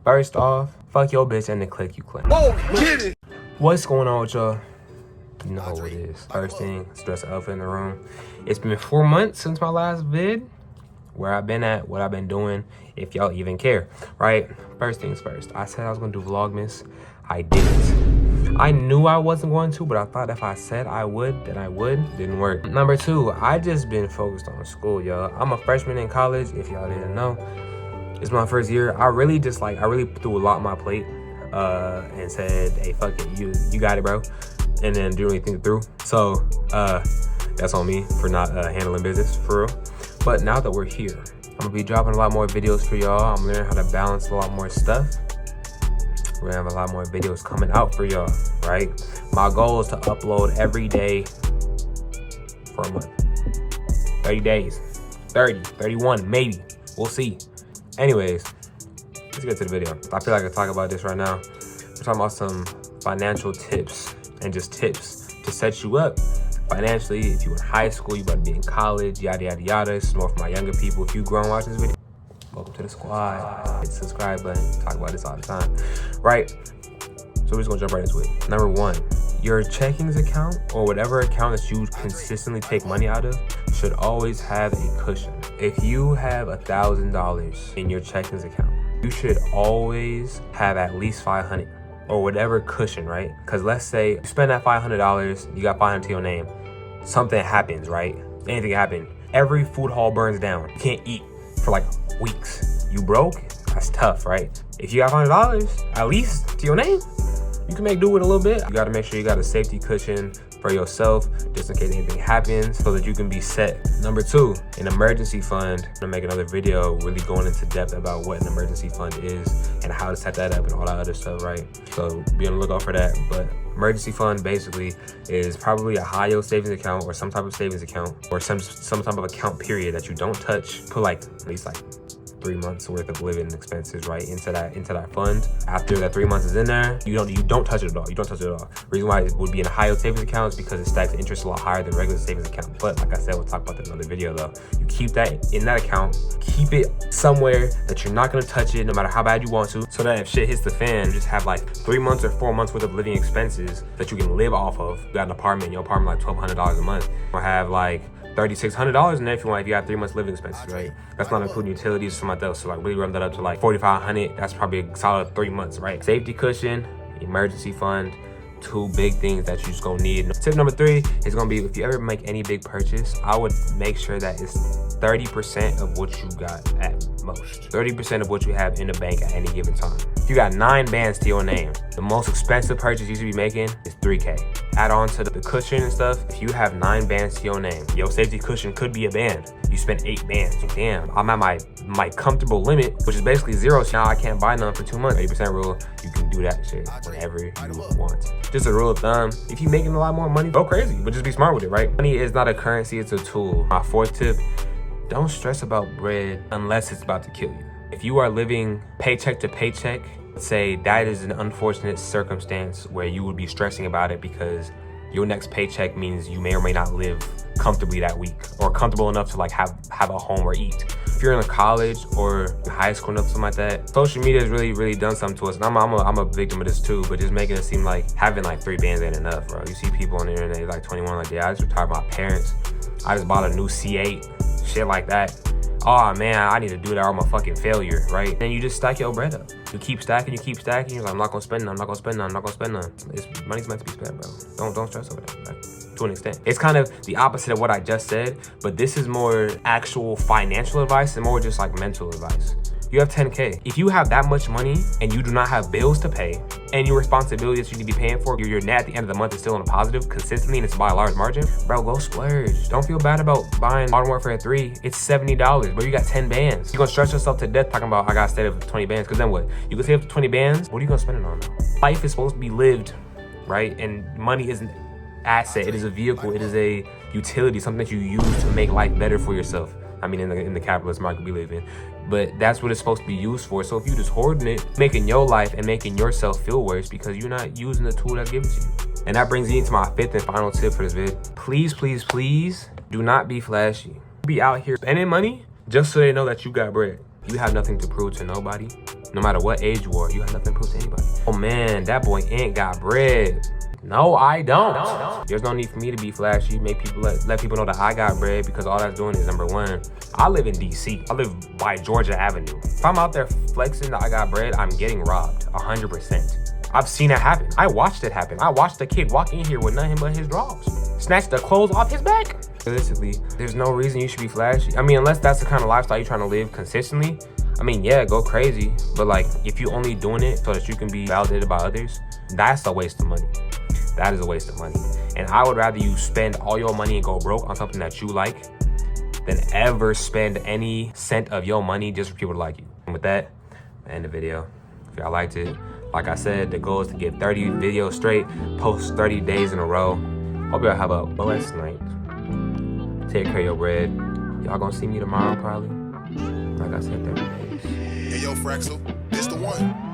First off, fuck your bitch and the clique you claim. Whoa, get it! What's going on with y'all? You know what it is. First thing, stress the elephant in the room. It's been 4 months since my last vid. Where I've been at, what I've been doing, if y'all even care, right? First things first, I said I was gonna do Vlogmas. I didn't. I knew I wasn't going to, but I thought if I said I would, then I would. Didn't work. Number two, I just been focused on school, y'all. I'm a freshman in college, if y'all didn't know. It's my first year. I really threw a lot on my plate and said, hey, fuck it, you got it, bro. And then didn't really think it through. So that's on me for not handling business, for real. But now that we're here, I'm gonna be dropping a lot more videos for y'all. I'm learning how to balance a lot more stuff. We're gonna have a lot more videos coming out for y'all, right? My goal is to upload every day for a month. 30 days, 30, 31, maybe. We'll see. Anyways, let's get to the video. I feel like I talk about this right now. We're talking about some financial tips and just tips to set you up financially. If you're in high school, you about to be in college, yada, yada, yada. This is more for my younger people. If you grown watching this video, welcome to the squad. Hit the subscribe button. Talk about this all the time, right? So we're just gonna jump right into it. Number one, your checkings account or whatever account that you consistently take money out of should always have a cushion. If you have $1,000 in your checkings account, you should always have at least $500 or whatever cushion, right? Because let's say you spend that $500, you got $500 to your name. Something happens, right? Anything happen. Every food hall burns down. You can't eat for like weeks. You broke? That's tough, right? If you got $500 at least to your name, you can make do with a little bit. You gotta make sure you got a safety cushion for yourself, just in case anything happens, so that you can be set. Number two, an emergency fund. I'm gonna make another video really going into depth about what an emergency fund is and how to set that up and all that other stuff, right? So be on the lookout for that. But emergency fund basically is probably a high yield savings account or some type of savings account or some type of account period that you don't touch. Put like at least like 3 months worth of living expenses right into that fund. After that 3 months is in there, you don't touch it at all. You don't touch it at all. Reason why it would be in a high yield savings account is because it stacks interest a lot higher than regular savings account. But like I said, we'll talk about that in another video though. You keep that in that account, keep it somewhere that you're not gonna touch it no matter how bad you want to, so that if shit hits the fan, you just have like 3 months or 4 months worth of living expenses that you can live off of. You got an apartment, your apartment like $1,200 a month. Or have like $3,600 in there if you want, if you got 3 months living expenses, right? That's not including utilities or something like that. So like really run that up to like $4,500. That's probably a solid 3 months, right? Safety cushion, emergency fund, two big things that you just gonna need. Tip number three is gonna be, if you ever make any big purchase, I would make sure that it's 30% of what you got at most. 30% of what you have in the bank at any given time. If you got 9 bands to your name, the most expensive purchase you should be making is $3K. Add on to the cushion and stuff. If you have 9 bands to your name, your safety cushion could be a band. You spend 8 bands. Damn, I'm at my comfortable limit, which is basically 0. So now I can't buy none for 2 months. 80% rule, you can do that shit whenever you want. Just a rule of thumb, if you're making a lot more money, go crazy, but just be smart with it, right? Money is not a currency, it's a tool. My fourth tip, don't stress about bread unless it's about to kill you. If you are living paycheck to paycheck, say that is an unfortunate circumstance where you would be stressing about it because your next paycheck means you may or may not live comfortably that week or comfortable enough to like have a home or eat. If you're in a college or high school or something like that, social media has really done something to us. And I'm a victim of this too, but just making it seem like having like 3 bands ain't enough, bro. You see people on the internet like 21, like, yeah, I just retired my parents. I just bought a new C8, shit like that. Oh man, I need to do that or I'm a fucking failure, right? Then you just stack your bread up. You keep stacking, you're like, I'm not gonna spend none, I'm not gonna spend none, I'm not gonna spend none. Money's meant to be spent, bro. Don't stress over that, like, to an extent. It's kind of the opposite of what I just said, but this is more actual financial advice and more just like mental advice. You have 10K. If you have that much money and you do not have bills to pay and your responsibilities you need to be paying for, your net at the end of the month is still in a positive consistently and it's by a large margin, bro, go splurge. Don't feel bad about buying Modern Warfare 3. It's $70, but you got 10 bands. You're gonna stress yourself to death talking about I gotta save up 20 bands, because then what? You can save up to 20 bands, what are you gonna spend it on now? Life is supposed to be lived, right? And money isn't asset, it is a vehicle, it is a utility, something that you use to make life better for yourself. I mean, in the capitalist market we live in, but that's what it's supposed to be used for. So if you just hoarding it, making your life and making yourself feel worse because you're not using the tool that's given to you. And that brings me into my 5th and final tip for this vid. Please, please, please do not be flashy. Be out here spending money just so they know that you got bread. You have nothing to prove to nobody. No matter what age you are, you have nothing to prove to anybody. Oh man, that boy ain't got bread. No, I don't. There's no need for me to be flashy, make people let people know that I got bread, because all that's doing is, number one, I live in DC. I live by Georgia Avenue. If I'm out there flexing that I got bread, I'm getting robbed 100%. I've seen it happen. I watched it happen. I watched a kid walk in here with nothing but his drawers, snatch the clothes off his back. Realistically, there's no reason you should be flashy. I mean, unless that's the kind of lifestyle you're trying to live consistently. I mean, yeah, go crazy. But like, if you only doing it so that you can be validated by others, that's a waste of money. That is a waste of money. And I would rather you spend all your money and go broke on something that you like than ever spend any cent of your money just for people to like you. And with that, I end the video. If y'all liked it, like I said, the goal is to get 30 videos straight, post 30 days in a row. Hope y'all have a blessed night. Take care of your bread. Y'all gonna see me tomorrow probably. Like I said, 30 days. Hey yo, Fraxel, this the one.